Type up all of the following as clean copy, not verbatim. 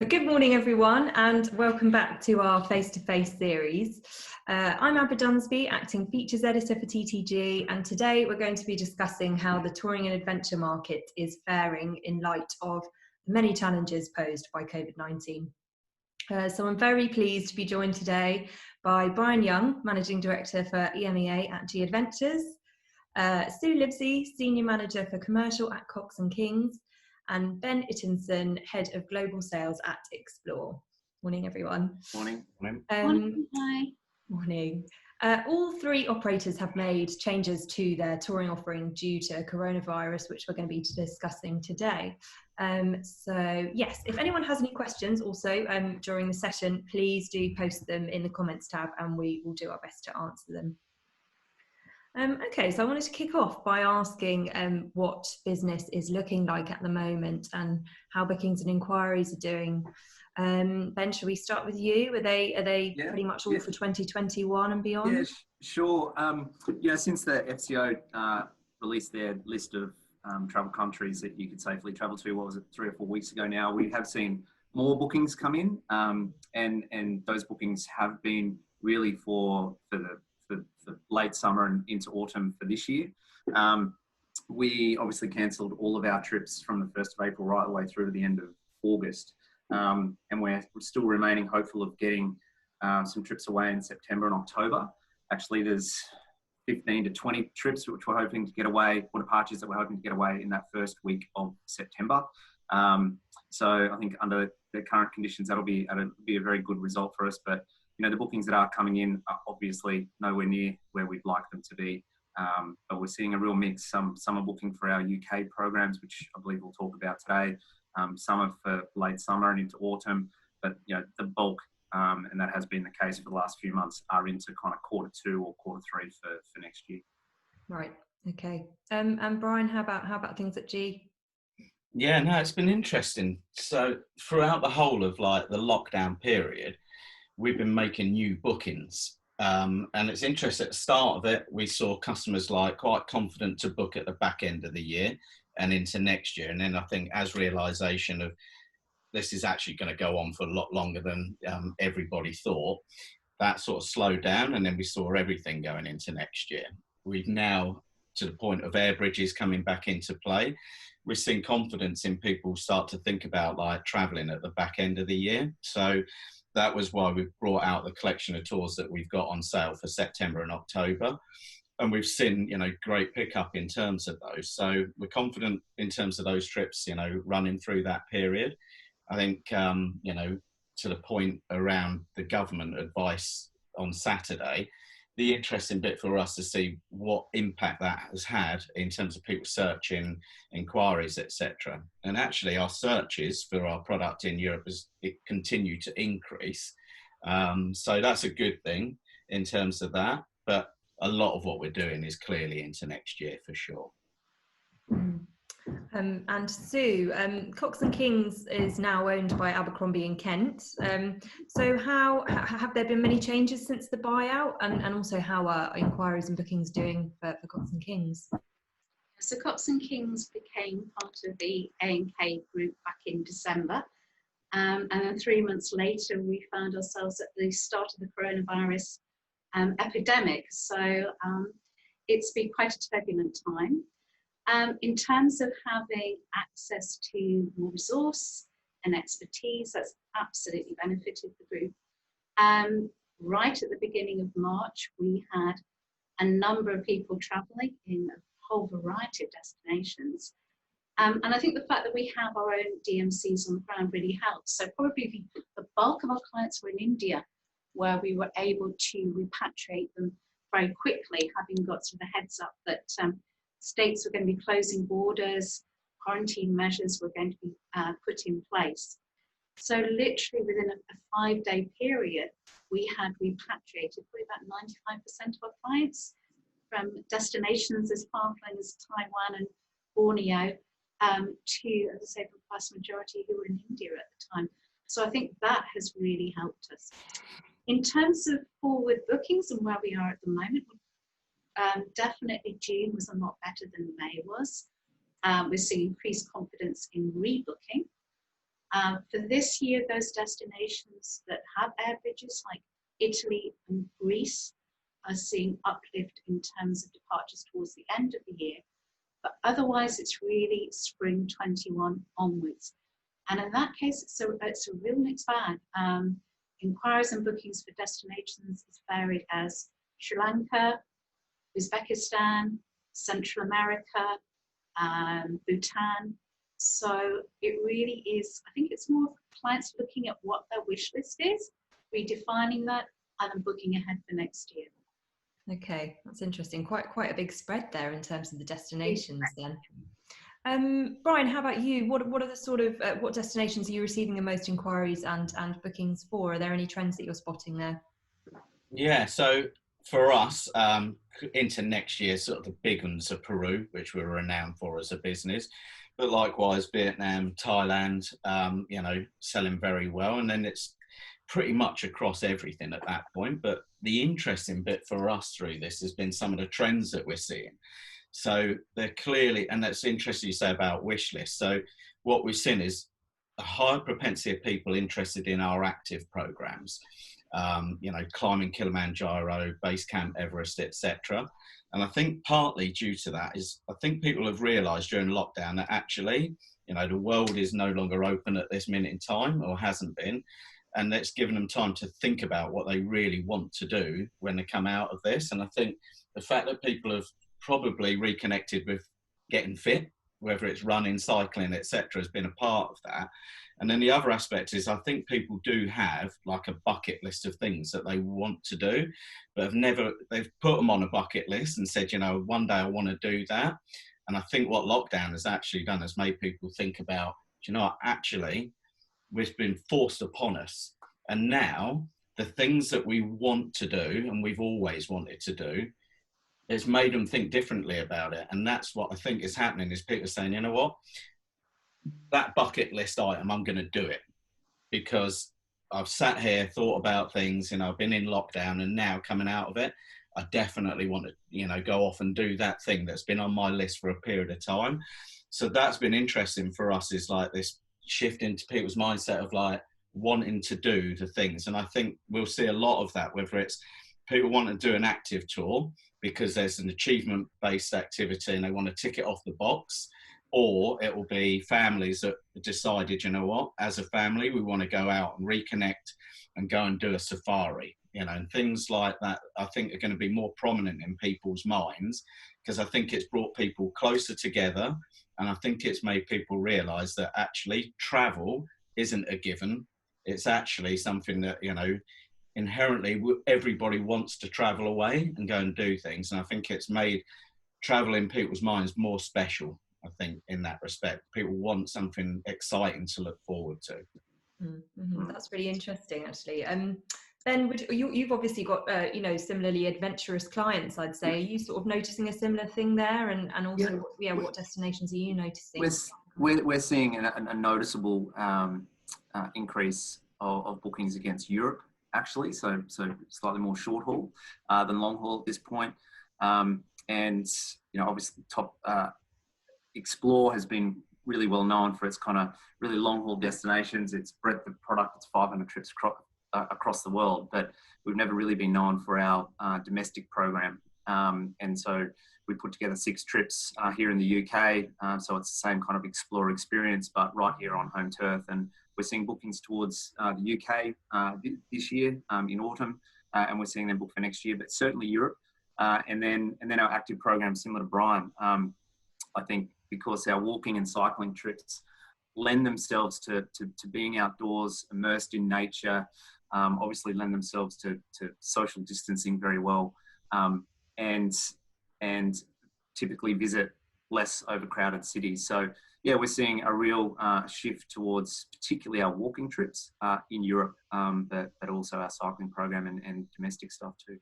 Good morning, everyone, and welcome back to our face-to-face series. I'm Abba Dunsby, Acting Features Editor for TTG, and today we're going to be discussing how the touring and adventure market is faring in light of the many challenges posed by COVID-19. So I'm very pleased to be joined today by Brian Young, Managing Director for EMEA at G Adventures, Sue Livsey, Senior Manager for Commercial at Cox Kings, and Ben Ittensohn, Head of Global Sales at Explore. Morning, everyone. Morning. Morning. Hi. Morning. All three operators have made changes to their touring offering due to coronavirus, which we're going to be discussing today. So yes, if anyone has any questions also during the session, please do post them in the comments tab and we will do our best to answer them. Okay, so I wanted to kick off by asking what business is looking like at the moment and how bookings and inquiries are doing. Ben, shall we start with you? Are they pretty much all for 2021 and beyond? Yeah, sure. Since the FCO released their list of travel countries that you could safely travel to, 3 or 4 weeks ago now, we have seen more bookings come in, and those bookings have been really for the late summer and into autumn for this year. We obviously cancelled all of our trips from the 1st of April right the way through to the end of August. And we're still remaining hopeful of getting some trips away in September and October. Actually, there's 15 to 20 trips which we're hoping to get away, or departures that we're hoping to get away in that first week of September. So I think under the current conditions, that'll be a very good result for us. But the bookings that are coming in are obviously nowhere near where we'd like them to be. But we're seeing a real mix. Some are booking for our UK programs, which I believe we'll talk about today. Some are for late summer and into autumn. But the bulk, and that has been the case for the last few months, are into kind of Q2 or Q3 for next year. Right. Okay. And Brian, how about things at G? Yeah, no, it's been interesting. So throughout the whole of the lockdown period, we've been making new bookings. And it's interesting, at the start of it, we saw customers quite confident to book at the back end of the year and into next year. And then I think as realisation of this is actually going to go on for a lot longer than everybody thought, that sort of slowed down, and then we saw everything going into next year. We've now, to the point of air bridges coming back into play, we're seeing confidence in people start to think about travelling at the back end of the year. So that was why we brought out the collection of tours that we've got on sale for September and October. And we've seen, great pickup in terms of those. So we're confident in terms of those trips, running through that period. I think, to the point around the government advice on Saturday, the interesting bit for us to see what impact that has had in terms of people searching, inquiries, etc. And actually our searches for our product in Europe continue to increase. So that's a good thing in terms of that. But a lot of what we're doing is clearly into next year for sure. And Sue, Cox Kings is now owned by Abercrombie & Kent. So how have there been many changes since the buyout, and also how are inquiries and bookings doing for Cox Kings? So Cox Kings became part of the A&K group back in December. And then 3 months later, we found ourselves at the start of the coronavirus epidemic. So it's been quite a turbulent time. In terms of having access to more resource and expertise, that's absolutely benefited the group. Right at the beginning of March, we had a number of people travelling in a whole variety of destinations. And I think the fact that we have our own DMCs on the ground really helps. So probably the bulk of our clients were in India, where we were able to repatriate them very quickly, having got sort of a heads up that states were going to be closing borders, quarantine measures were going to be put in place. So literally within a 5-day period, we had repatriated probably about 95% of our clients from destinations as far-flung as Taiwan and Borneo to, as I say, the vast majority who were in India at the time. So I think that has really helped us. In terms of forward bookings and where we are at the moment, definitely June was a lot better than May was. We're seeing increased confidence in rebooking. For this year, those destinations that have air bridges like Italy and Greece are seeing uplift in terms of departures towards the end of the year. But otherwise, it's really spring 21 onwards. And in that case, it's a real mixed bag. Inquiries and bookings for destinations is varied as Sri Lanka, Uzbekistan, Central America, Bhutan. So it really is, I think it's more clients looking at what their wish list is, redefining that, and then booking ahead for next year. Okay, that's interesting. Quite a big spread there in terms of the destinations then. Brian, how about you? What are the sort of what destinations are you receiving the most inquiries and bookings for? Are there any trends that you're spotting there? Yeah, so for us, into next year, sort of the big ones are Peru, which we're renowned for as a business, but likewise Vietnam, Thailand, selling very well. And then it's pretty much across everything at that point. But the interesting bit for us through this has been some of the trends that we're seeing. So they're clearly, and that's interesting you say about wish lists. So what we've seen is a high propensity of people interested in our active programs, climbing Kilimanjaro, base camp Everest, etc. And I think partly due to that is I think people have realised during lockdown that actually, the world is no longer open at this minute in time, or hasn't been. And that's given them time to think about what they really want to do when they come out of this. And I think the fact that people have probably reconnected with getting fit, whether it's running, cycling, etc., has been a part of that. And then the other aspect is I think people do have like a bucket list of things that they want to do, but they've put them on a bucket list and said, one day I want to do that. And I think what lockdown has actually done is made people think about, actually, we've been forced upon us. And now the things that we want to do and we've always wanted to do, it's made them think differently about it. And that's what I think is happening is people saying, you know what, that bucket list item, I'm going to do it because I've sat here, thought about things, I've been in lockdown, and now coming out of it, I definitely want to, go off and do that thing that's been on my list for a period of time. So that's been interesting for us, is like this shift into people's mindset of like wanting to do the things. And I think we'll see a lot of that, whether it's people want to do an active tour because there's an achievement based activity and they want to tick it off the box, or it will be families that decided, as a family, we want to go out and reconnect and go and do a safari, and things like that, I think are going to be more prominent in people's minds, because I think it's brought people closer together. And I think it's made people realise that actually travel isn't a given. It's actually something that, inherently everybody wants to travel away and go and do things. And I think it's made travel in people's minds more special, I think, in that respect. People want something exciting to look forward to. Mm-hmm. That's really interesting, actually. Ben, you've obviously got, similarly adventurous clients, I'd say. Are you sort of noticing a similar thing there? And also, what destinations are you noticing? We're seeing a noticeable increase of bookings against Europe, actually. So slightly more short haul than long haul at this point. And, obviously top Explore has been really well known for its kind of really long haul destinations. Its breadth of product, it's 500 trips across the world, but we've never really been known for our domestic program. And so we put together 6 trips here in the UK. So it's the same kind of Explore experience, but right here on home turf. And we're seeing bookings towards the UK this year in autumn, and we're seeing them book for next year, but certainly Europe. And then our active program, similar to Brian, I think because our walking and cycling trips lend themselves to being outdoors, immersed in nature, obviously lend themselves to social distancing very well, and typically visit less overcrowded cities. So yeah, we're seeing a real shift towards particularly our walking trips in Europe, but also our cycling program and domestic stuff too.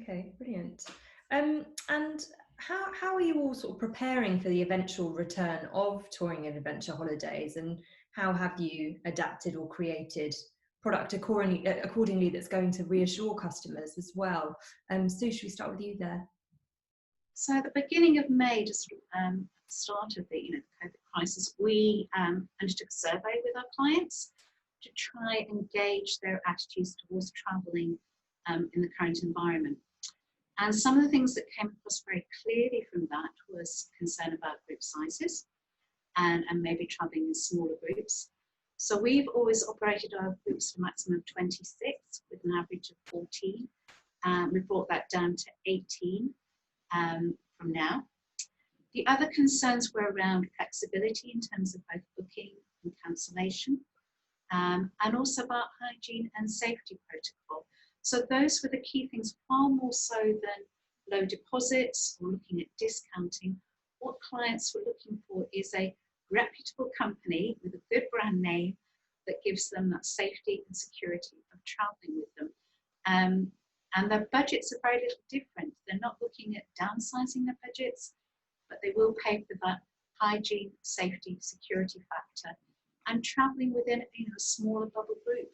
Okay, brilliant. And how are you all sort of preparing for the eventual return of touring and adventure holidays, and how have you adapted or created product accordingly that's going to reassure customers as well? Sue, should we start with you there? So at the beginning of May, just start of the COVID crisis, we undertook a survey with our clients to try and gauge their attitudes towards travelling in the current environment. And some of the things that came across very clearly from that was concern about group sizes and maybe travelling in smaller groups. So we've always operated our groups to a maximum of 26 with an average of 14. We brought that down to 18 from now. The other concerns were around flexibility in terms of both booking and cancellation, and also about hygiene and safety protocol. So those were the key things, far more so than low deposits or looking at discounting. What clients were looking for is a reputable company with a good brand name that gives them that safety and security of traveling with them. And their budgets are very little different. They're not looking at downsizing their budgets, but they will pay for that hygiene, safety, security factor and traveling within a smaller bubble group.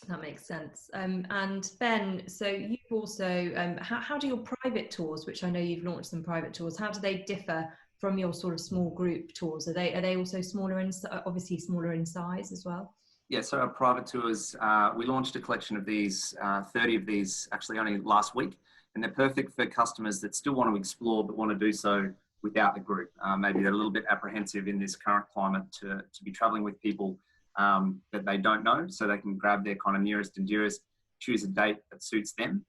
That makes sense. And Ben, so you've also, how do your private tours, which I know you've launched some private tours, how do they differ from your sort of small group tours? Are they also smaller in, obviously smaller in size as well? Yeah, so our private tours, we launched a collection of these, 30 of these actually only last week, and they're perfect for customers that still want to explore but want to do so without the group. Maybe they're a little bit apprehensive in this current climate to be traveling with people that they don't know, so they can grab their kind of nearest and dearest, choose a date that suits them,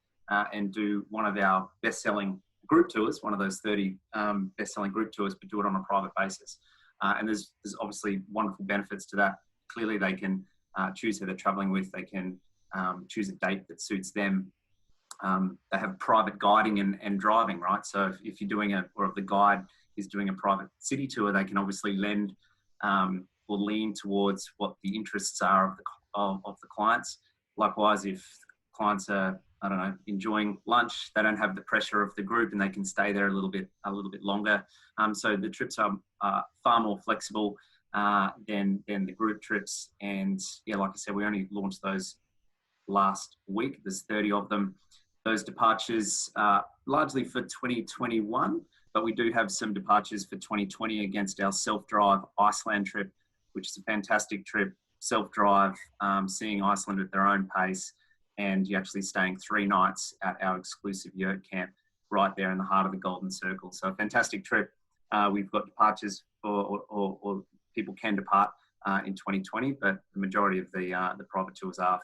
and do one of our best-selling group tours, one of those 30 best-selling group tours, but do it on a private basis. And there's obviously wonderful benefits to that. Clearly, they can choose who they're traveling with. They can choose a date that suits them. They have private guiding and driving, right? So if you're doing or if the guide is doing a private city tour, they can obviously lend or lean towards what the interests are of the clients. Likewise, if clients are, I don't know, enjoying lunch, they don't have the pressure of the group and they can stay there a little bit longer. So the trips are far more flexible than the group trips. And yeah, like I said, we only launched those last week. There's 30 of them. Those departures are largely for 2021, but we do have some departures for 2020 against our self-drive Iceland trip, which is a fantastic trip, self-drive, seeing Iceland at their own pace, and you're actually staying 3 nights at our exclusive yurt camp right there in the heart of the Golden Circle. So a fantastic trip. We've got departures or people can depart in 2020, but the majority of the private tours are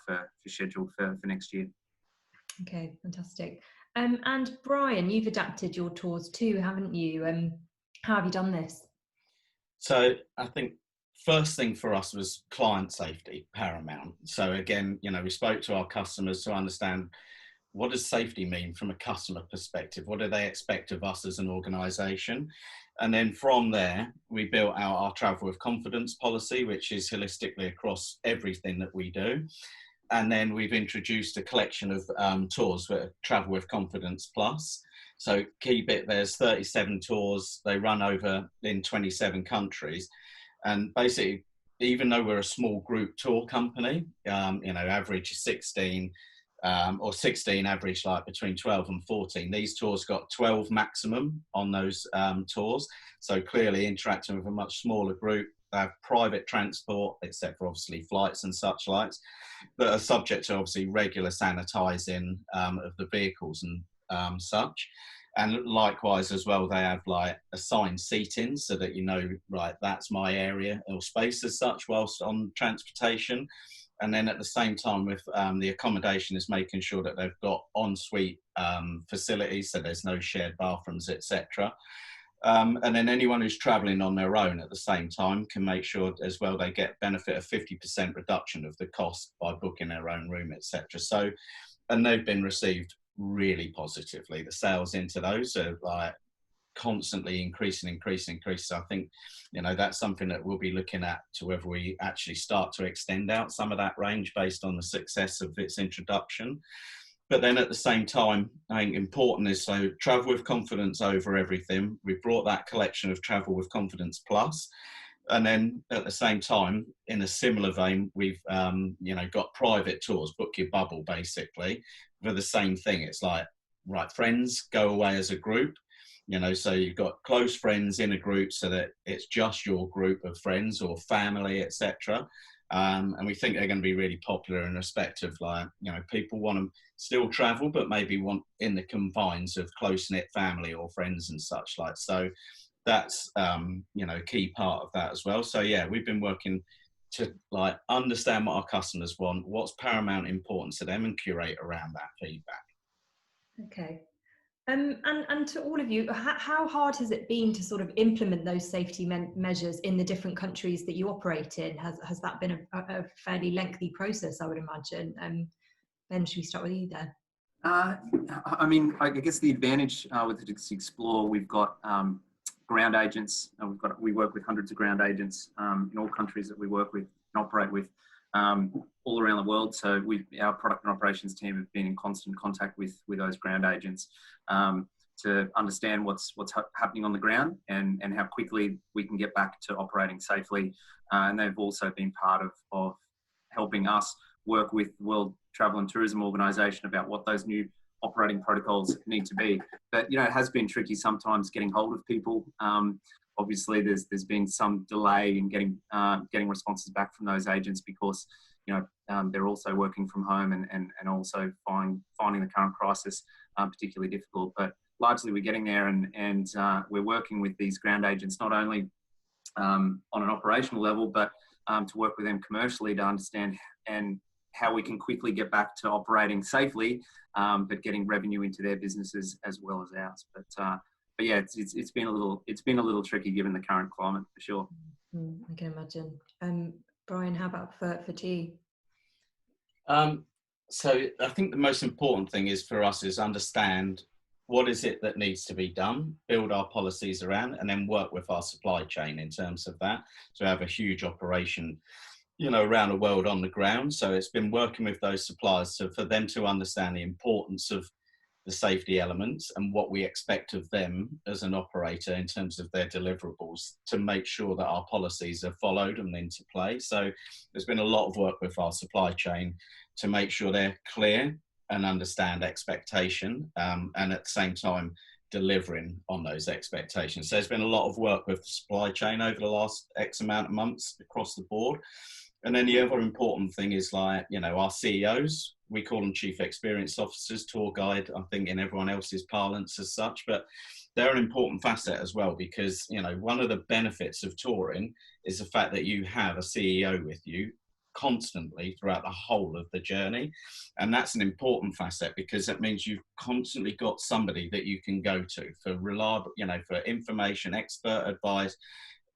scheduled for next year. Okay, fantastic. And Brian, you've adapted your tours too, haven't you? How have you done this? So I think first thing for us was client safety, paramount. So again, we spoke to our customers to understand, what does safety mean from a customer perspective? What do they expect of us as an organisation? And then from there, we built out our travel with confidence policy, which is holistically across everything that we do. And then we've introduced a collection of tours for Travel with Confidence Plus. So key bit, there's 37 tours. They run over in 27 countries. And basically, even though we're a small group tour company, average 16, or 16 average, like between 12 and 14. These tours got 12 maximum on those tours. So clearly interacting with a much smaller group. They have private transport, except for obviously flights and such likes, that are subject to obviously regular sanitising of the vehicles and such. And likewise as well, they have like assigned seating so that right, that's my area or space as such whilst on transportation. And then at the same time with the accommodation is making sure that they've got ensuite facilities, so there's no shared bathrooms, etc. And then anyone who's travelling on their own at the same time can make sure as well they get benefit of 50% reduction of the cost by booking their own room, etc. So, and they've been received really positively. The sales into those are like constantly increasing. I think, that's something that we'll be looking at to whether we actually start to extend out some of that range based on the success of its introduction. But then at the same time, I think important is, so travel with confidence over everything. We've brought that collection of Travel with Confidence Plus. And then at the same time, in a similar vein, we've, got private tours, book your bubble, basically, for the same thing. It's like, right, friends, go away as a group. So you've got close friends in a group so that it's just your group of friends or family, etc. And we think they're going to be really popular in respect of people want to still travel, but maybe want in the confines of close-knit family or friends and such like. So that's, a key part of that as well. So yeah, we've been working to understand what our customers want, what's paramount importance to them, and curate around that feedback. Okay. And to all of you, how hard has it been to sort of implement those safety measures in the different countries that you operate in? Has that been a fairly lengthy process, I would imagine? Ben, should we start with you there? I guess the advantage with the Explore, we've got ground agents. We work with hundreds of ground agents in all countries that we work with and operate with all around the world. So our product and operations team have been in constant contact with those ground agents to understand what's happening on the ground and how quickly we can get back to operating safely. And they've also been part of helping us work with World Travel and Tourism Organization about what those new operating protocols need to be. But it has been tricky sometimes getting hold of people. Obviously, there's been some delay in getting responses back from those agents because they're also working from home and also finding the current crisis particularly difficult. But largely, we're getting there, and we're working with these ground agents not only on an operational level, but to work with them commercially to understand and how we can quickly get back to operating safely, but getting revenue into their businesses as well as ours. But yeah, it's been a little tricky given the current climate for sure. I can imagine. Brian, how about for G? So I think the most important thing is for us is understand what is it that needs to be done, build our policies around, and then work with our supply chain in terms of that. So we have a huge operation around the world on the ground. So it's been working with those suppliers for them to understand the importance of the safety elements and what we expect of them as an operator in terms of their deliverables to make sure that our policies are followed and into play. So there's been a lot of work with our supply chain to make sure they're clear and understand expectation and at the same time delivering on those expectations. So there's been a lot of work with the supply chain over the last X amount of months across the board. And then the other important thing is our CEOs, we call them chief experience officers, tour guide, I think in everyone else's parlance as such, but they're an important facet as well because, one of the benefits of touring is the fact that you have a CEO with you constantly throughout the whole of the journey. And that's an important facet because it means you've constantly got somebody that you can go to for reliable, for information, expert advice.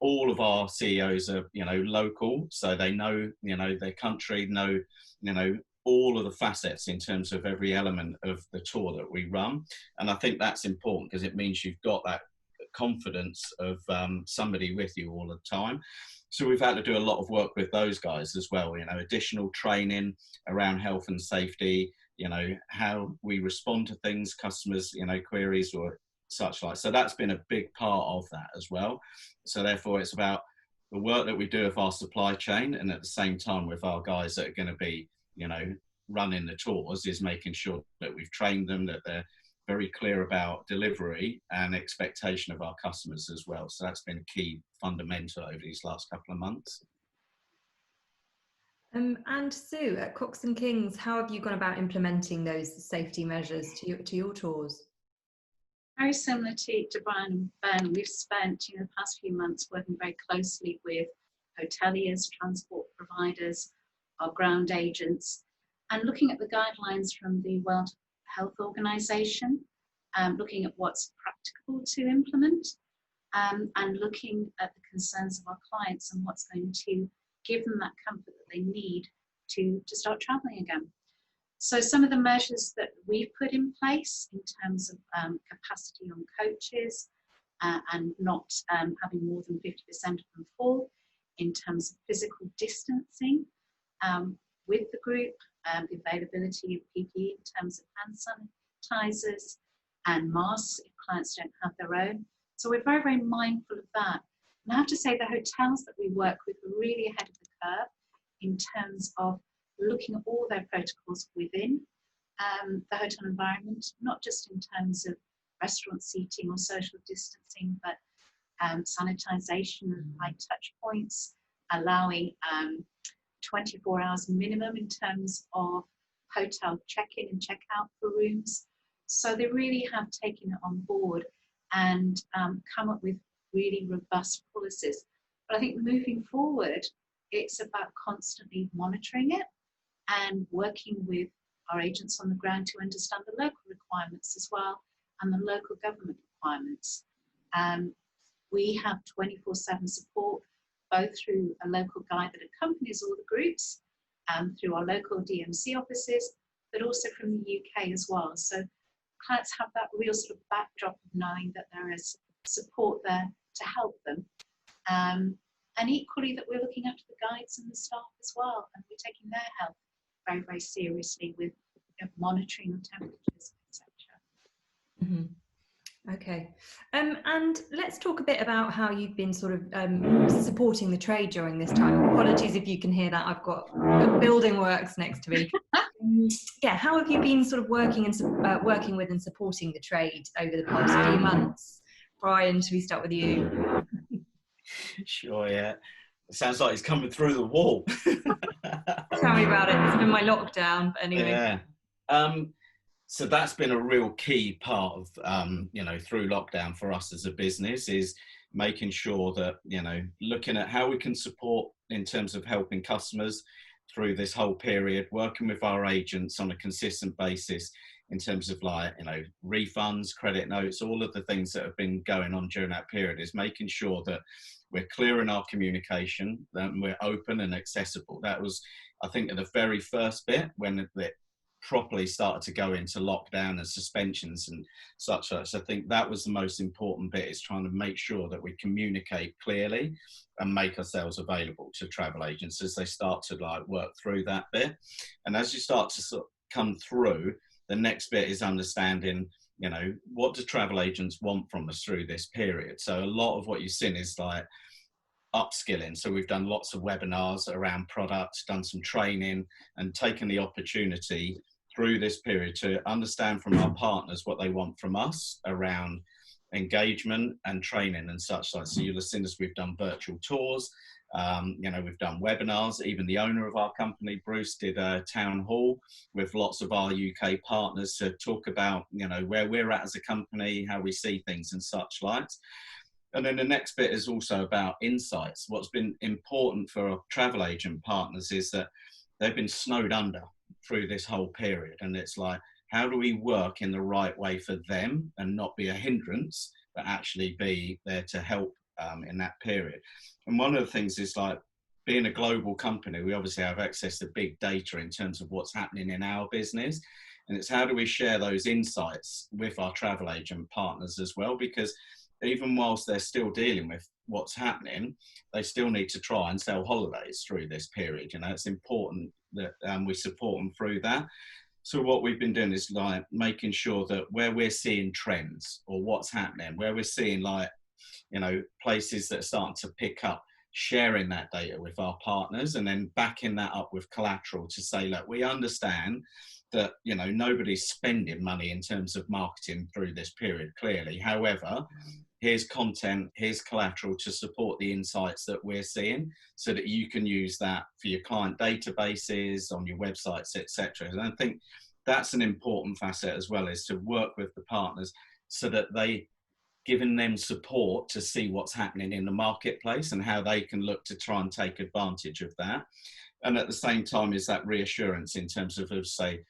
All of our CEOs are, local, so they know, their country, know all of the facets in terms of every element of the tour that we run. And I think that's important because it means you've got that confidence of somebody with you all the time. So we've had to do a lot of work with those guys as well, additional training around health and safety, how we respond to things, customers, queries or such like. So that's been a big part of that as well. So therefore it's about the work that we do with our supply chain and at the same time with our guys that are going to be, running the tours is making sure that we've trained them, that they're very clear about delivery and expectation of our customers as well. So that's been a key fundamental over these last couple of months. And Sue, at Cox Kings, how have you gone about implementing those safety measures to your tours? Very similar to Brian and Ben, we've spent the past few months working very closely with hoteliers, transport providers, our ground agents, and looking at the guidelines from the World Health Organization, looking at what's practicable to implement, and looking at the concerns of our clients and what's going to give them that comfort that they need to start traveling again. So some of the measures that we've put in place in terms of capacity on coaches and not having more than 50% of them full, in terms of physical distancing with the group, the availability of PPE in terms of hand sanitizers and masks if clients don't have their own. So we're very, very mindful of that. And I have to say the hotels that we work with are really ahead of the curve in terms of looking at all their protocols within the hotel environment, not just in terms of restaurant seating or social distancing, but sanitisation of high touch points, allowing 24 hours minimum in terms of hotel check-in and check-out for rooms. So they really have taken it on board and come up with really robust policies. But I think moving forward, it's about constantly monitoring it and working with our agents on the ground to understand the local requirements as well and the local government requirements. We have 24/7 support, both through a local guide that accompanies all the groups and through our local DMC offices, but also from the UK as well. So clients have that real sort of backdrop of knowing that there is support there to help them. And equally that we're looking after the guides and the staff as well, and we're taking their health very, very seriously with monitoring of temperatures, etc. Mm-hmm. Okay. And let's talk a bit about how you've been sort of supporting the trade during this time. Apologies if you can hear that. I've got building works next to me. Yeah, how have you been sort of working with and supporting the trade over the past few months? Brian, should we start with you? Sure, yeah. It sounds like he's coming through the wall. Tell me about it. It's been my lockdown, but anyway. Yeah. So that's been a real key part of, through lockdown for us as a business, is making sure that, looking at how we can support in terms of helping customers through this whole period, working with our agents on a consistent basis in terms of refunds, credit notes, all of the things that have been going on during that period, is making sure that we're clear in our communication, that we're open and accessible. That was, I think, at the very first bit when it properly started to go into lockdown and suspensions and such. I think that was the most important bit, is trying to make sure that we communicate clearly and make ourselves available to travel agents as they start to work through that bit. And as you start to sort of come through, the next bit is understanding, what do travel agents want from us through this period? So a lot of what you've seen is upskilling. So we've done lots of webinars around products, done some training, and taken the opportunity through this period to understand from our partners what they want from us around engagement and training and such. So you'll have seen as we've done virtual tours, we've done webinars. Even the owner of our company, Bruce, did a town hall with lots of our UK partners to talk about, where we're at as a company, how we see things and such like. And then the next bit is also about insights. What's been important for our travel agent partners is that they've been snowed under through this whole period. And it's how do we work in the right way for them and not be a hindrance, but actually be there to help in that period. And one of the things is being a global company, we obviously have access to big data in terms of what's happening in our business. And it's how do we share those insights with our travel agent partners as well, because even whilst they're still dealing with what's happening, they still need to try and sell holidays through this period. It's important that we support them through that. So what we've been doing is making sure that where we're seeing trends or what's happening, where we're seeing places that are starting to pick up, sharing that data with our partners and then backing that up with collateral to say, look, we understand that, nobody's spending money in terms of marketing through this period, clearly. However, here's content, here's collateral to support the insights that we're seeing so that you can use that for your client databases, on your websites, etc. And I think that's an important facet as well, is to work with the partners so that giving them support to see what's happening in the marketplace and how they can look to try and take advantage of that. And at the same time is that reassurance in terms of say,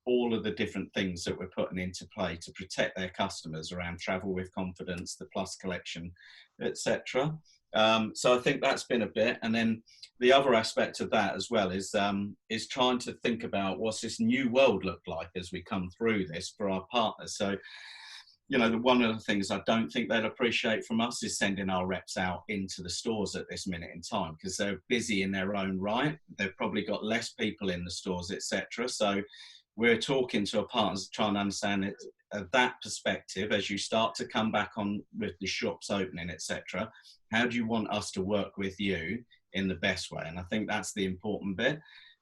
all of the different things that we're putting into play to protect their customers around travel with confidence, the Plus collection, etc. So I think that's been a bit. And then the other aspect of that as well is trying to think about what's this new world look like as we come through this for our partners. So, one of the things I don't think they'd appreciate from us is sending our reps out into the stores at this minute in time, because they're busy in their own right. They've probably got less people in the stores, etc. So we're talking to our partners, trying to understand it, that perspective as you start to come back on with the shops opening, etc. How do you want us to work with you in the best way? And I think that's the important bit.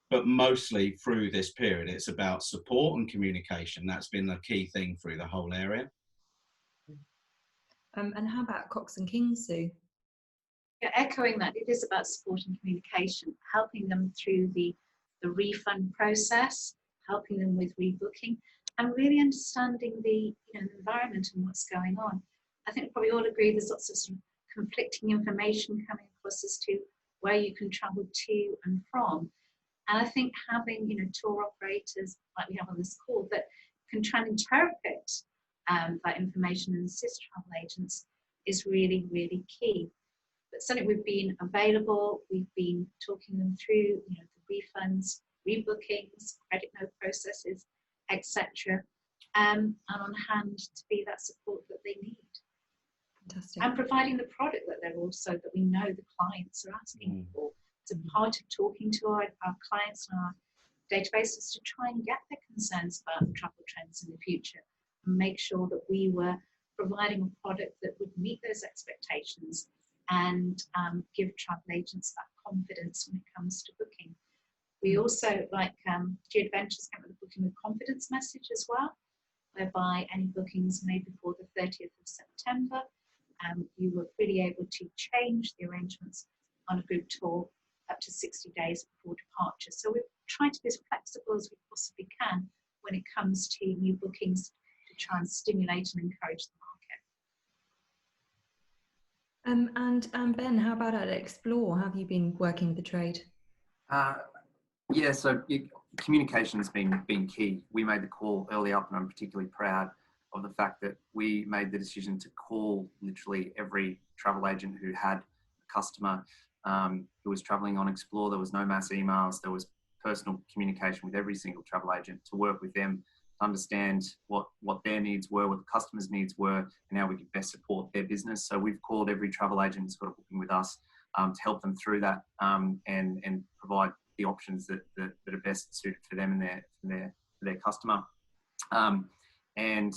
But mostly through this period, it's about support and communication. That's been the key thing through the whole area. And how about Cox and Kings, Sue? Yeah, echoing that, it is about supporting communication, helping them through the refund process, helping them with rebooking, and really understanding the environment and what's going on. I think we probably all agree there's lots of sort of conflicting information coming across as to where you can travel to and from. And I think having tour operators like we have on this call that can try and interpret that information and assist travel agents is really, really key. But certainly we've been available, we've been talking them through the refunds, rebookings, credit note processes, etc. And on hand to be that support that they need. Fantastic. And providing the product that they're also, that we know the clients are asking for. It's a part of talking to our clients and our databases to try and get their concerns about travel trends in the future and make sure that we were providing a product that would meet those expectations and give travel agents that confidence when it comes to booking. We also, like G-Adventures, came with a booking with confidence message as well, whereby any bookings made before the 30th of September, you were really able to change the arrangements on a group tour up to 60 days before departure. So we're trying to be as flexible as we possibly can when it comes to new bookings to try and stimulate and encourage the market. And Ben, how about at Explore? Have you been working the trade? Yeah, so communication has been key. We made the call early up, and I'm particularly proud of the fact that we made the decision to call literally every travel agent who had a customer who was traveling on Explore. There was no mass emails. There was personal communication with every single travel agent to work with them, to understand what their needs were, what the customers' needs were, and how we could best support their business. So we've called every travel agent who's got a booking with us to help them through that and provide the options that are best suited for them and their customer. And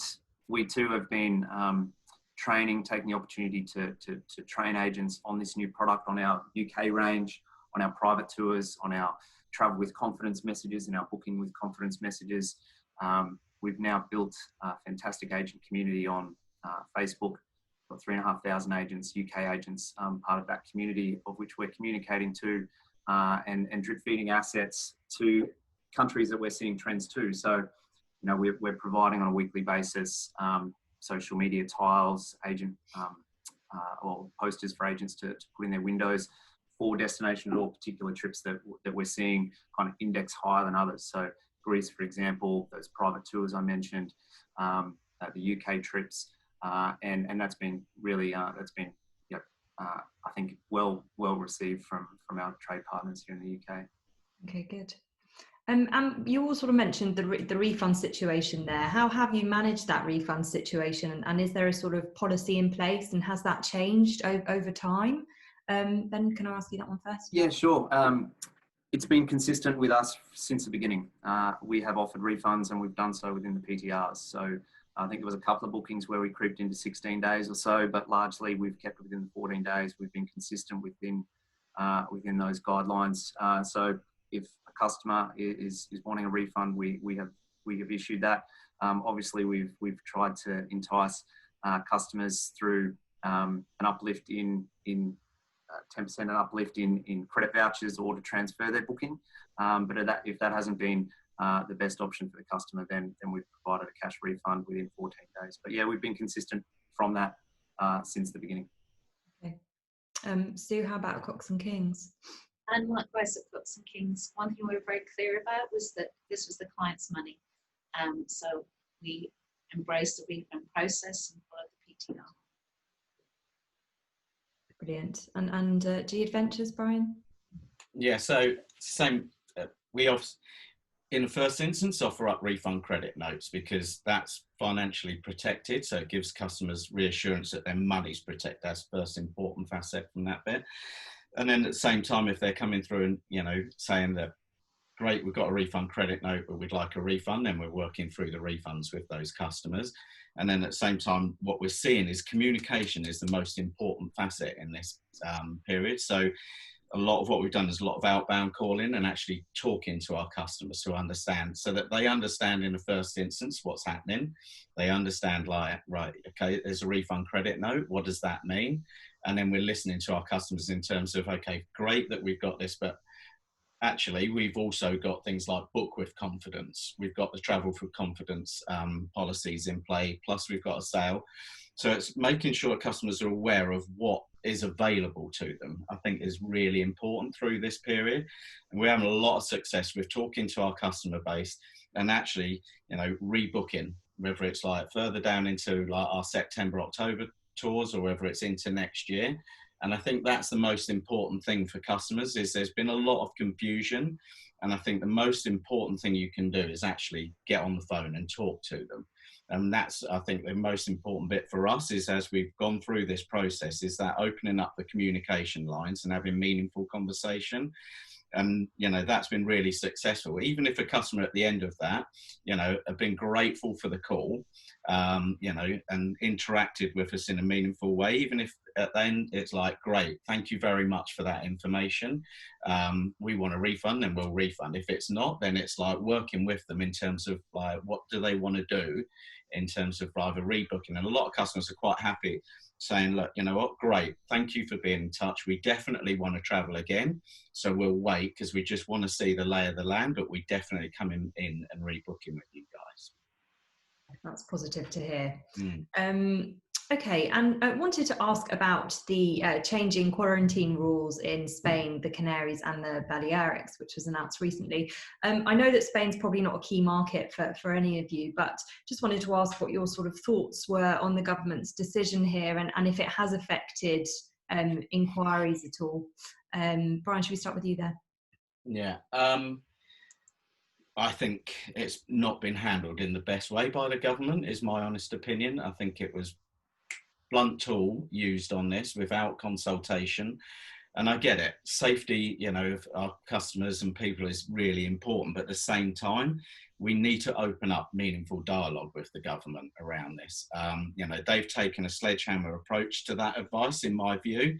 we too have been taking the opportunity to train agents on this new product, on our UK range, on our private tours, on our travel with confidence messages and our booking with confidence messages. We've now built a fantastic agent community on Facebook. Got 3,500 agents, UK agents, part of that community, of which we're communicating to and drip feeding assets to countries that we're seeing trends to. So, we're providing on a weekly basis social media tiles, agent or posters for agents to put in their windows for destinations or particular trips that we're seeing kind of index higher than others. So Greece, for example, those private tours I mentioned, the UK trips, and that's been really I think well received from our trade partners here in the UK. Okay, good. You all sort of mentioned the refund situation there. How have you managed that refund situation, and is there a sort of policy in place, and has that changed over time? Ben, can I ask you that one first? Yeah, sure. It's been consistent with us since the beginning. We have offered refunds, and we've done so within the PTRs. So I think there was a couple of bookings where we creeped into 16 days or so, but largely we've kept it within the 14 days. We've been consistent within those guidelines. So if a customer is wanting a refund, we have issued that. Obviously, we've tried to entice customers through an uplift in 10% an uplift in credit vouchers or to transfer their booking. But if that hasn't been the best option for the customer, then we've provided a cash refund within 14 days. But yeah, we've been consistent from that since the beginning. Okay. Sue, how about Cox and Kings? And likewise at Cox and Kings, one thing we were very clear about was that this was the client's money. So we embraced the refund process and followed the PTR. Brilliant. And G-Adventures, Brian? Yeah, so same. We in the first instance offer up refund credit notes because that's financially protected. So it gives customers reassurance that their money's protected. That's the first important facet from that bit. And then at the same time, if they're coming through and saying that, great, we've got a refund credit note, but we'd like a refund, then we're working through the refunds with those customers. And then at the same time, what we're seeing is communication is the most important facet in this period. So a lot of what we've done is a lot of outbound calling and actually talking to our customers who understand, so that they understand in the first instance what's happening. They understand, like, right, okay, there's a refund credit note. What does that mean? And then we're listening to our customers in terms of, okay, great that we've got this, but actually we've also got things like book with confidence. We've got the travel for confidence policies in play, plus we've got a sale. So it's making sure customers are aware of what is available to them, I think, is really important through this period. And we're having a lot of success with talking to our customer base and actually, you know, rebooking, whether it's like further down into like our September, October tours, or whether it's into next year. And I think that's the most important thing for customers, is there's been a lot of confusion. And I think the most important thing you can do is actually get on the phone and talk to them. And that's, I think, the most important bit for us, is as we've gone through this process, is that opening up the communication lines and having meaningful conversation. And, you know, that's been really successful. Even if a customer at the end of that, you know, have been grateful for the call, you know, and interacted with us in a meaningful way, even if at the end it's like, great, thank you very much for that information. We want a refund, and we'll refund. If it's not, then it's like working with them in terms of like, what do they want to do in terms of either rebooking. And a lot of customers are quite happy saying, look, you know what, great, thank you for being in touch. We definitely want to travel again. So we'll wait because we just want to see the lay of the land, but we definitely come in and rebooking with you guys. That's positive to hear. Mm. Okay, and I wanted to ask about the changing quarantine rules in Spain, the Canaries and the Balearics, which was announced recently. I know that Spain's probably not a key market for any of you, but just wanted to ask what your sort of thoughts were on the government's decision here, and if it has affected inquiries at all. Brian, should we start with you there? Yeah. I think it's not been handled in the best way by the government, is my honest opinion. I think it was blunt tool used on this without consultation. And I get it, safety, you know, of our customers and people is really important, but at the same time, we need to open up meaningful dialogue with the government around this. You know, they've taken a sledgehammer approach to that advice, in my view.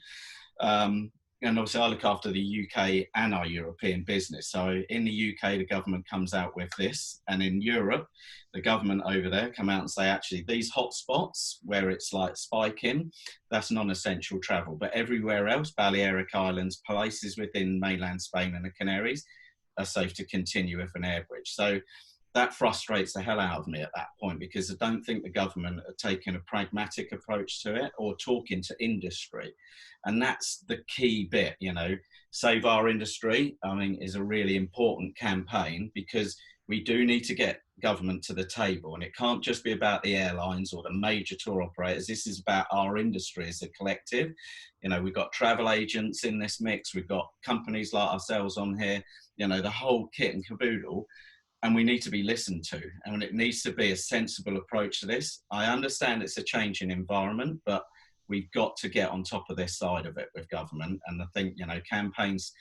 And obviously I look after the UK and our European business. So in the UK, the government comes out with this, and in Europe, the government over there come out and say, actually, these hotspots where it's like spiking, that's non-essential travel. But everywhere else, Balearic Islands, places within mainland Spain and the Canaries, are safe to continue with an air bridge. So that frustrates the hell out of me at that point, because I don't think the government are taking a pragmatic approach to it or talking to industry. And that's the key bit, you know. Save Our Industry, I mean, is a really important campaign, because we do need to get government to the table, and it can't just be about the airlines or the major tour operators. This is about our industry as a collective. You know, we've got travel agents in this mix, we've got companies like ourselves on here, you know, the whole kit and caboodle. And we need to be listened to, and it needs to be a sensible approach to this. I understand it's a changing environment, but we've got to get on top of this side of it with government. And I think, you know, campaigns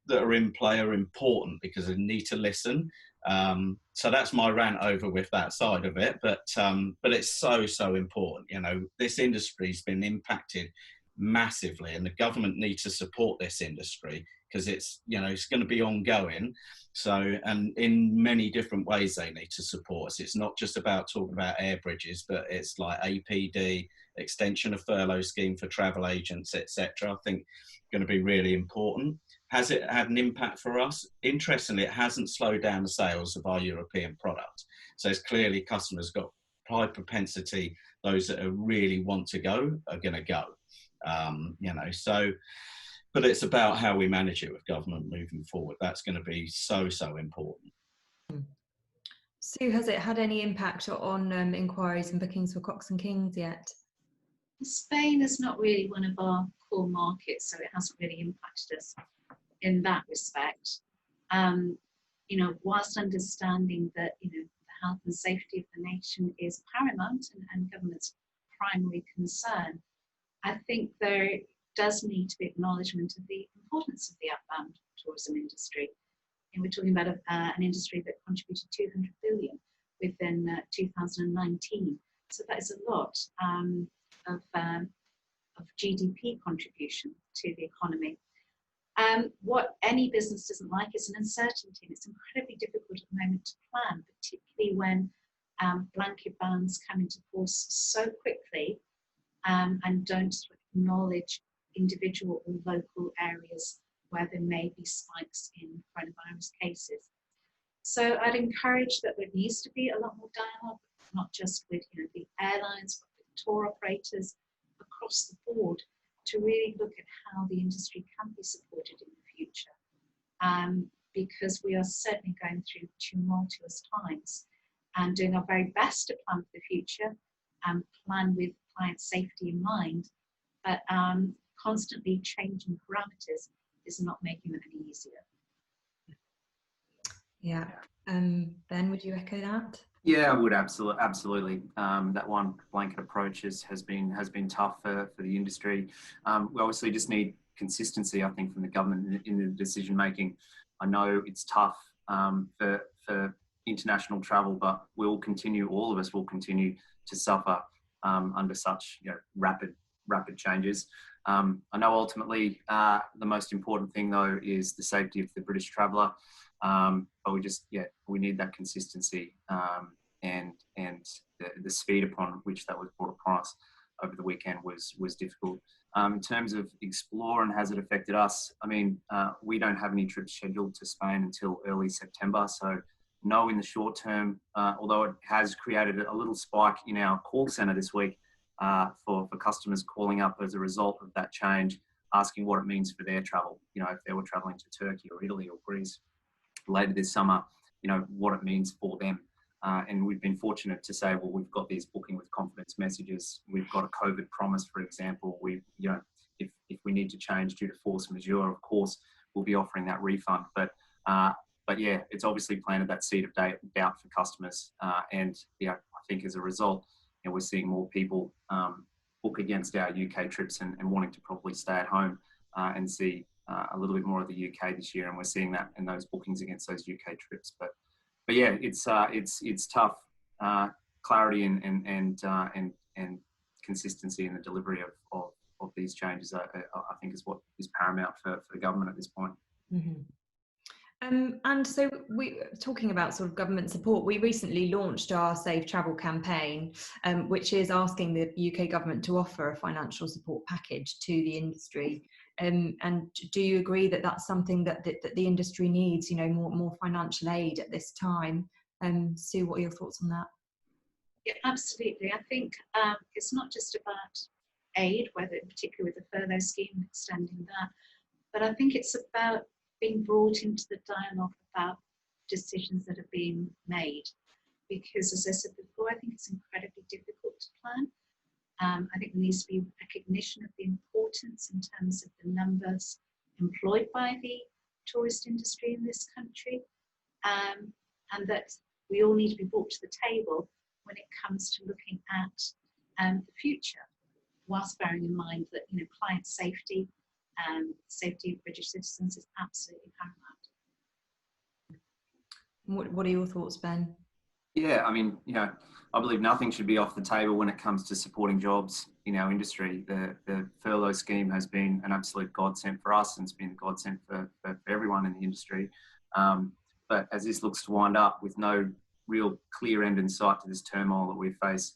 that are in play are important because they need to listen. So that's my rant over with that side of it. But it's so important. You know, this industry's been impacted massively, and the government needs to support this industry, because it's, you know, it's going to be ongoing. So, and in many different ways they need to support us. It's not just about talking about air bridges, but it's like APD, extension of furlough scheme for travel agents, etc. I think going to be really important. Has it had an impact for us? Interestingly, it hasn't slowed down the sales of our European product. So it's clearly customers got high propensity. Those that really want to go are going to go. You know, so. But it's about how we manage it with government moving forward. That's going to be so important. Sue, has it had any impact on inquiries and bookings for Cox and Kings yet? Spain is not really one of our core markets, so it hasn't really impacted us in that respect. You know, whilst understanding that, you know, the health and safety of the nation is paramount and government's primary concern, I think there does need to be acknowledgement of the importance of the outbound tourism industry. And we're talking about an industry that contributed 200 billion within 2019. So that is a lot of GDP contribution to the economy. What any business doesn't like is an uncertainty, and it's incredibly difficult at the moment to plan, particularly when blanket bans come into force so quickly and don't sort of acknowledge individual or local areas where there may be spikes in coronavirus cases. So I'd encourage that there needs to be a lot more dialogue, not just with the airlines, but with tour operators across the board, to really look at how the industry can be supported in the future. Because we are certainly going through tumultuous times and doing our very best to plan for the future and plan with client safety in mind, but constantly changing parameters is not making it any easier. Yeah. Ben, would you echo that? Yeah, I would absolutely. That one blanket approach has been tough for the industry. We obviously just need consistency, I think, from the government in the decision making. I know it's tough for international travel, but all of us will continue to suffer under such rapid changes. I know ultimately the most important thing though is the safety of the British traveller. But we need that consistency and the speed upon which that was brought upon us over the weekend was difficult. In terms of Explore and has it affected us, I mean, we don't have any trips scheduled to Spain until early September. So no, in the short term, although it has created a little spike in our call centre this week for customers calling up as a result of that change, asking what it means for their travel, if they were travelling to Turkey or Italy or Greece later this summer, what it means for them. And we've been fortunate to say, well, we've got these booking with confidence messages. We've got a COVID promise, for example. If we need to change due to force majeure, of course, we'll be offering that refund. But yeah, it's obviously planted that seed of doubt for customers. And I think as a result, we're seeing more people book against our UK trips and wanting to probably stay at home and see a little bit more of the UK this year, and we're seeing that in those bookings against those UK trips. But yeah, it's tough. Clarity and consistency in the delivery of these changes, I think, is what is paramount for the government at this point. Mm-hmm. And so talking about sort of government support, we recently launched our Safe Travel campaign, which is asking the UK government to offer a financial support package to the industry. And do you agree that that's something that the industry needs, more financial aid at this time? Sue, what are your thoughts on that? Yeah, absolutely. I think it's not just about aid, whether particularly with the furlough scheme, extending that, but I think it's about being brought into the dialogue about decisions that are being made. Because as I said before, I think it's incredibly difficult to plan. I think there needs to be recognition of the importance in terms of the numbers employed by the tourist industry in this country, and that we all need to be brought to the table when it comes to looking at the future, whilst bearing in mind that client safety, safety of British citizens is absolutely paramount. What are your thoughts, Ben? Yeah, I mean, I believe nothing should be off the table when it comes to supporting jobs in our industry. The furlough scheme has been an absolute godsend for us, and it's been a godsend for everyone in the industry. But as this looks to wind up with no real clear end in sight to this turmoil that we face,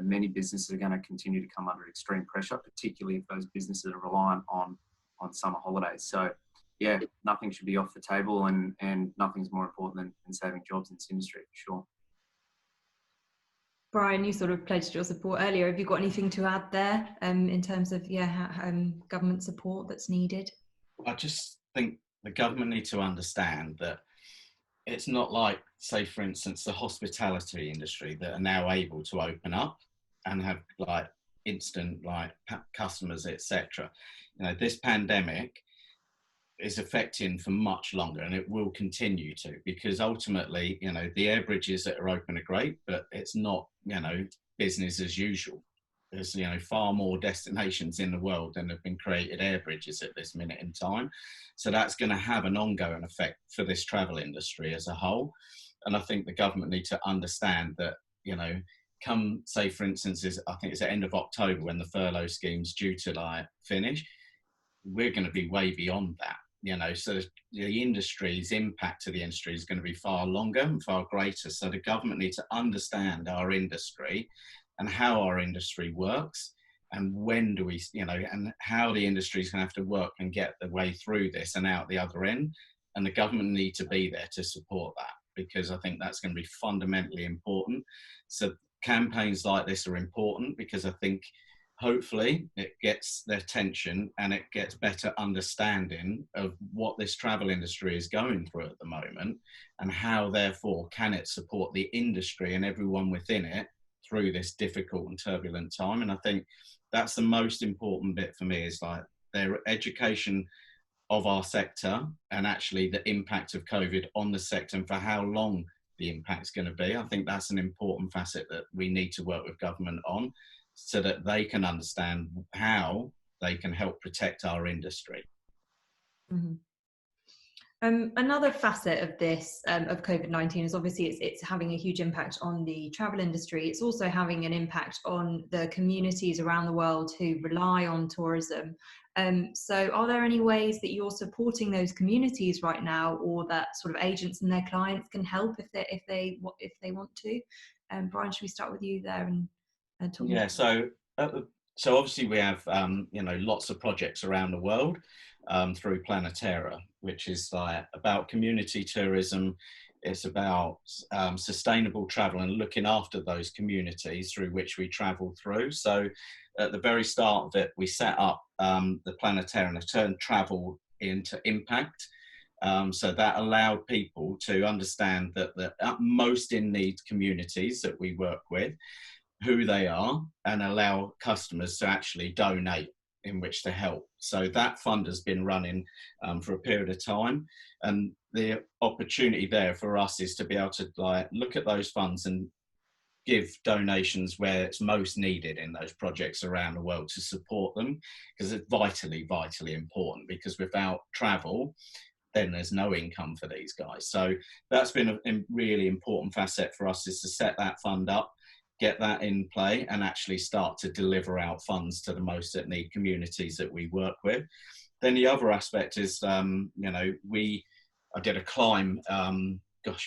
many businesses are going to continue to come under extreme pressure, particularly if those businesses are reliant on summer holidays. So yeah, nothing should be off the table, and nothing's more important than saving jobs in this industry, for sure. Brian, you sort of pledged your support earlier. Have you got anything to add there in terms of government support that's needed? I just think the government need to understand that it's not like, say, for instance, the hospitality industry that are now able to open up and have instant customers, etc. This pandemic is affecting for much longer, and it will continue to, because ultimately, the air bridges that are open are great, but it's not, business as usual. There's, far more destinations in the world than have been created air bridges at this minute in time. So that's going to have an ongoing effect for this travel industry as a whole. And I think the government need to understand that, come, say, for instance, I think it's the end of October when the furlough scheme's due to finish. we're going to be way beyond that. So the industry's impact to the industry is going to be far longer and far greater. So the government needs to understand our industry and how our industry works, and when do we, and how the industry is going to have to work and get the way through this and out the other end. And the government need to be there to support that, because I think that's going to be fundamentally important. So campaigns like this are important, because I think hopefully it gets their attention and it gets better understanding of what this travel industry is going through at the moment, and how therefore can it support the industry and everyone within it through this difficult and turbulent time. And I think that's the most important bit for me, is like their education of our sector, and actually the impact of COVID on the sector and for how long the impact's going to be. I think that's an important facet that we need to work with government on, so that they can understand how they can help protect our industry. Mm-hmm. Another facet of this, of COVID-19, is obviously it's having a huge impact on the travel industry. It's also having an impact on the communities around the world who rely on tourism. So are there any ways that you're supporting those communities right now, or that sort of agents and their clients can help if they want to? Brian, should we start with you there and talk? Yeah, so obviously we have lots of projects around the world through Planetera, which is like about community tourism. It's about sustainable travel and looking after those communities through which we travel through. So at the very start of it, we set up the Planetera and turned travel into impact. So that allowed people to understand that the most in need communities that we work with, who they are, and allow customers to actually donate in which to help. So that fund has been running for a period of time, and the opportunity there for us is to be able to look at those funds and give donations where it's most needed in those projects around the world to support them, because it's vitally important, because without travel then there's no income for these guys. So that's been a really important facet for us, is to set that fund up, get that in play, and actually start to deliver out funds to the most at need communities that we work with. Then the other aspect is, I did a climb,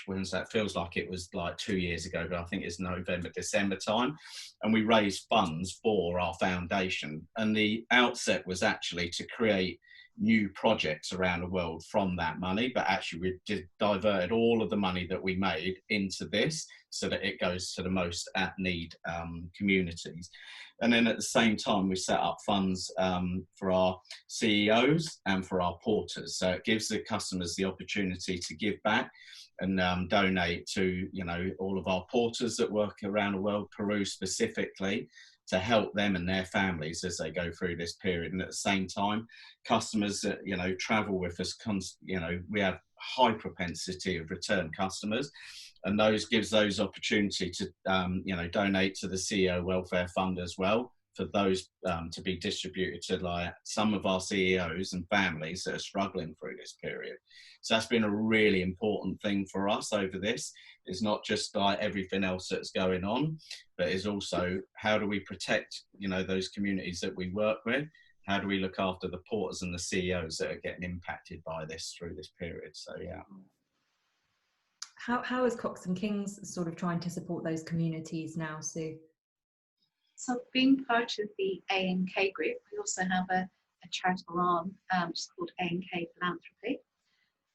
when's that? Feels like it was like 2 years ago, but I think it's November, December time. And we raised funds for our foundation. And the outset was actually to create new projects around the world from that money, but actually we diverted all of the money that we made into this, so that it goes to the most at need communities. And then at the same time, we set up funds for our CEOs and for our porters. So it gives the customers the opportunity to give back and donate to, all of our porters that work around the world, Peru specifically, to help them and their families as they go through this period. And at the same time, customers that, travel with us, we have high propensity of return customers, and those gives those opportunity to, donate to the CEO Welfare Fund as well, for those to be distributed to some of our CEOs and families that are struggling through this period. So that's been a really important thing for us over this. It's not just everything else that's going on, but it's also how do we protect, those communities that we work with? How do we look after the porters and the CEOs that are getting impacted by this through this period? So, yeah. How is Cox Kings sort of trying to support those communities now, Sue? So being part of the A&K group, we also have a charitable arm, which is called A&K Philanthropy.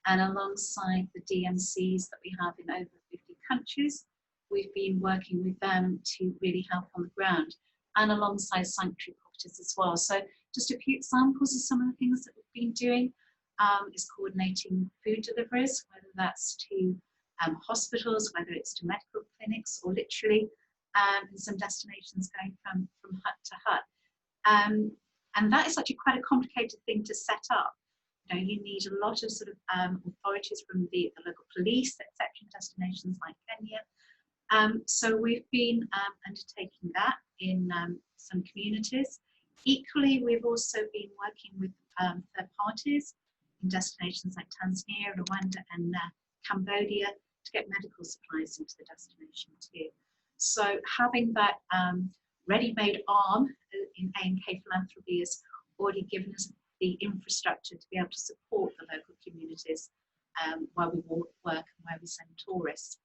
And alongside the DMCs that we have in over 50 countries, we've been working with them to really help on the ground, and alongside sanctuary properties as well. So just a few examples of some of the things that we've been doing is coordinating food deliveries, whether that's to hospitals, whether it's to medical clinics, or literally in some destinations going from hut to hut. And that is actually quite a complicated thing to set up. You need a lot of sort of authorities from the local police, etc., in destinations like Kenya. So we've been undertaking that in some communities. Equally, we've also been working with third parties in destinations like Tanzania, Rwanda, and Cambodia to get medical supplies into the destination too. So having that ready-made arm in A&K Philanthropy has already given us the infrastructure to be able to support the local communities where we work and where we send tourists.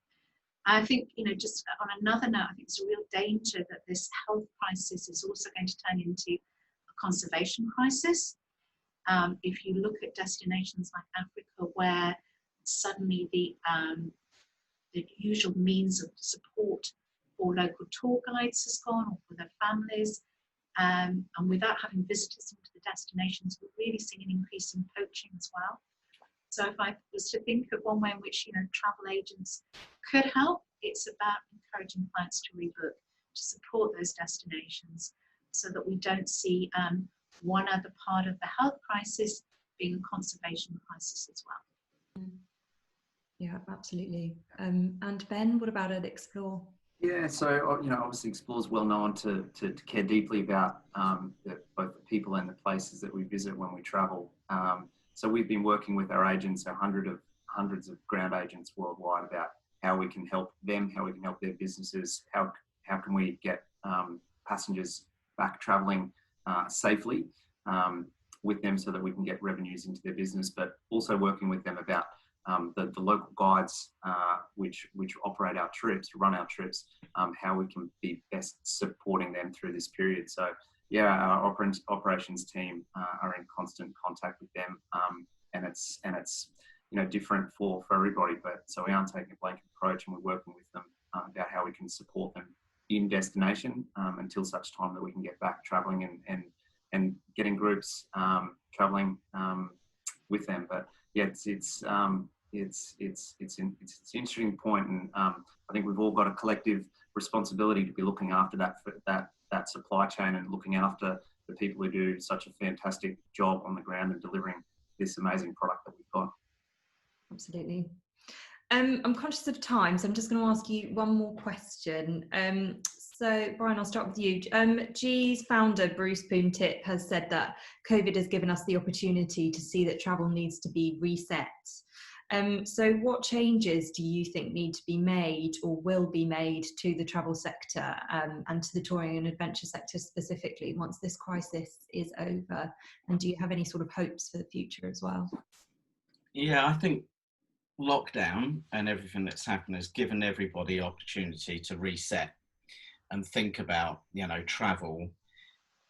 I think, just on another note, I think it's a real danger that this health crisis is also going to turn into a conservation crisis. If you look at destinations like Africa, where suddenly the usual means of support for local tour guides has gone, or for their families, and without having visitors into the destinations, we're really seeing an increase in poaching as well. So if I was to think of one way in which travel agents could help, it's about encouraging clients to rebook, to support those destinations, so that we don't see one other part of the health crisis being a conservation crisis as well. Yeah, absolutely. And Ben, what about at Explore? Yeah, so obviously Explore is well known to care deeply about both the people and the places that we visit when we travel. So we've been working with our agents, our hundreds of ground agents worldwide, about how we can help them, how we can help their businesses, how can we get passengers back traveling safely with them, so that we can get revenues into their business, but also working with them about the local guides which operate our trips, run our trips, how we can be best supporting them through this period. So yeah, our operations team are in constant contact with them, and it's different for everybody, but so we aren't taking a blanket approach, and we're working with them about how we can support them in destination until such time that we can get back traveling and getting groups traveling with them. But yeah, it's an interesting point, and I think we've all got a collective responsibility to be looking after that supply chain and looking after the people who do such a fantastic job on the ground and delivering this amazing product that we've got. Absolutely. I'm conscious of time, so I'm just going to ask you one more question. So Brian, I'll start with you. G's founder, Bruce Poon-Tip, has said that COVID has given us the opportunity to see that travel needs to be reset. So what changes do you think need to be made or will be made to the travel sector and to the touring and adventure sector specifically once this crisis is over? And do you have any sort of hopes for the future as well? Yeah, I think lockdown and everything that's happened has given everybody opportunity to reset and think about, travel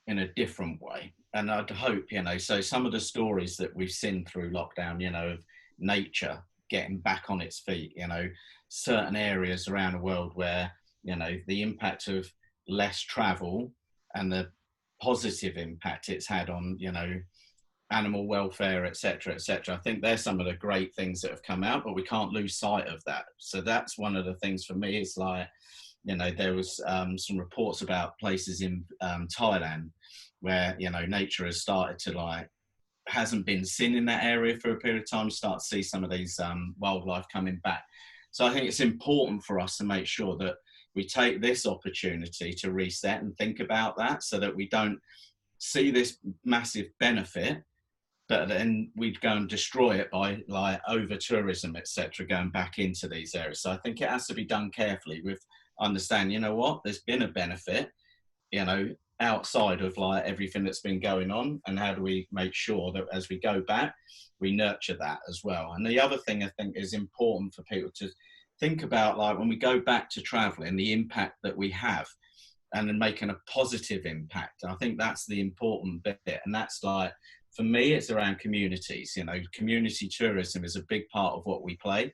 in a different way. And I'd hope, so some of the stories that we've seen through lockdown, of nature getting back on its feet, certain areas around the world where, the impact of less travel and the positive impact it's had on, animal welfare, etc., etc. I think they're some of the great things that have come out, but we can't lose sight of that. So that's one of the things for me. It's like, there was some reports about places in Thailand where, nature has started to hasn't been seen in that area for a period of time, start to see some of these wildlife coming back. So I think it's important for us to make sure that we take this opportunity to reset and think about that, so that we don't see this massive benefit, but then we'd go and destroy it by over tourism, etc., going back into these areas. So I think it has to be done carefully with understanding, there's been a benefit, outside of everything that's been going on, and how do we make sure that as we go back, we nurture that as well. And the other thing I think is important for people to think about, when we go back to traveling, the impact that we have, and then making a positive impact. And I think that's the important bit. And that's for me, it's around communities. Community tourism is a big part of what we play.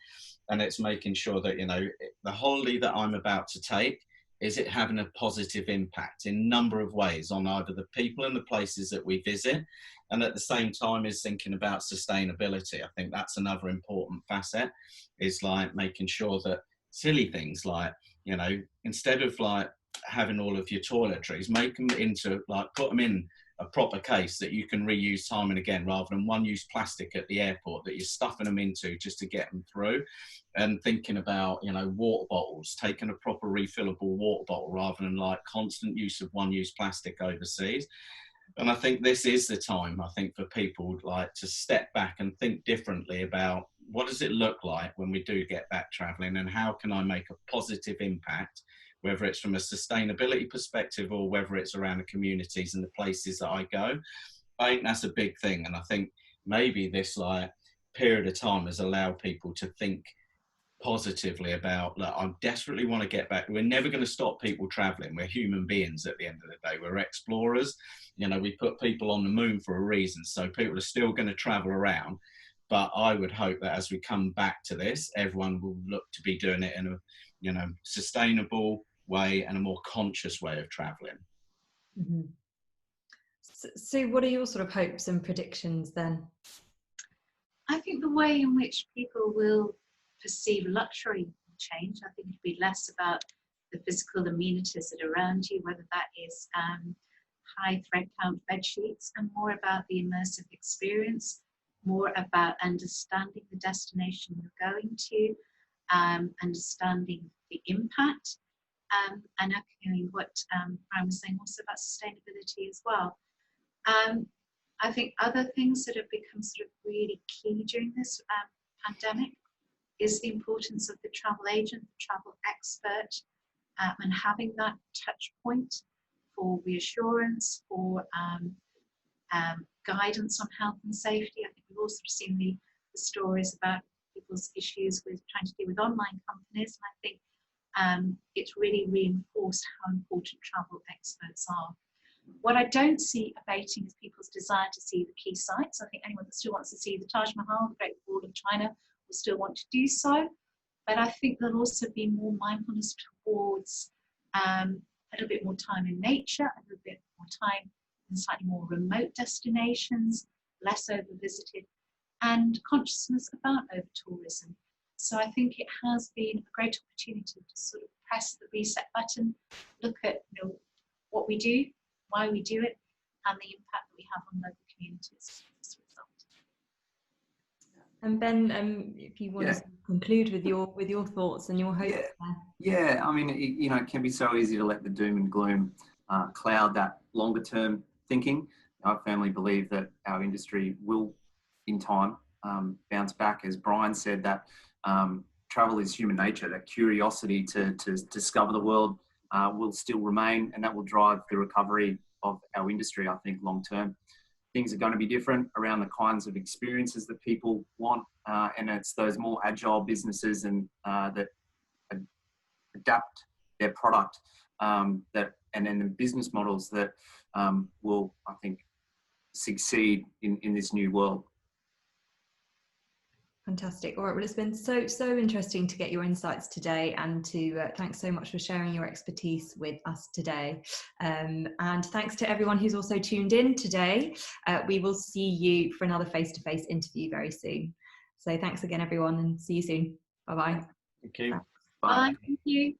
And it's making sure that, the holiday that I'm about to take, is it having a positive impact in a number of ways on either the people and the places that we visit, and at the same time is thinking about sustainability. I think that's another important facet, is making sure that silly things instead of having all of your toiletries, make them into put them in a proper case that you can reuse time and again, rather than one-use plastic at the airport that you're stuffing them into just to get them through. And thinking about, water bottles, taking a proper refillable water bottle rather than constant use of one-use plastic overseas. And I think this is the time, for people to step back and think differently about what does it look like when we do get back traveling, and how can I make a positive impact, whether it's from a sustainability perspective or whether it's around the communities and the places that I go. I think that's a big thing, and I think maybe this like period of time has allowed people to think positively about, look, I desperately want to get back. We're never going to stop people traveling. We're human beings at the end of the day. We're explorers. You know, we put people on the moon for a reason, so people are still going to travel around. But I would hope that as we come back to this, everyone will look to be doing it in a, you know, sustainable way and a more conscious way of traveling. Mm-hmm. So what are your sort of hopes and predictions then? I think the way in which people will perceive luxury will change. I think it'll be less about the physical amenities that are around you, whether that is high thread count bed sheets, and more about the immersive experience, more about understanding the destination you're going to, understanding the impact, and echoing what Brian was saying, also about sustainability as well. I think other things that have become sort of really key during this pandemic is the importance of the travel agent, the travel expert, and having that touch point for reassurance, for guidance on health and safety. I think we've also seen the stories about people's issues with trying to deal with online companies, and I think it's really reinforced how important travel experts are. What I don't see abating is people's desire to see the key sites. I think anyone that still wants to see the Taj Mahal, the Great Wall of China, will still want to do so. But I think there'll also be more mindfulness towards a little bit more time in nature, a little bit more time in slightly more remote destinations, less over-visited, and consciousness about over-tourism. So I think it has been a great opportunity to sort of press the reset button, look at what we do, why we do it, and the impact that we have on local communities as a result. And Ben, if you want to conclude with your thoughts and your hopes. Yeah, I mean, it can be so easy to let the doom and gloom cloud that longer term thinking. I firmly believe that our industry will, in time, bounce back. As Brian said, that travel is human nature, that curiosity to discover the world will still remain, and that will drive the recovery of our industry, I think, long term. Things are going to be different around the kinds of experiences that people want, and it's those more agile businesses and that adapt their product and then the business models that will, I think, succeed in this new world. Fantastic. All right. Well, it's been so interesting to get your insights today, and to thanks so much for sharing your expertise with us today. And thanks to everyone who's also tuned in today. We will see you for another face-to-face interview very soon. So thanks again, everyone, and see you soon. Bye-bye. Thank you. Bye. Bye. Thank you.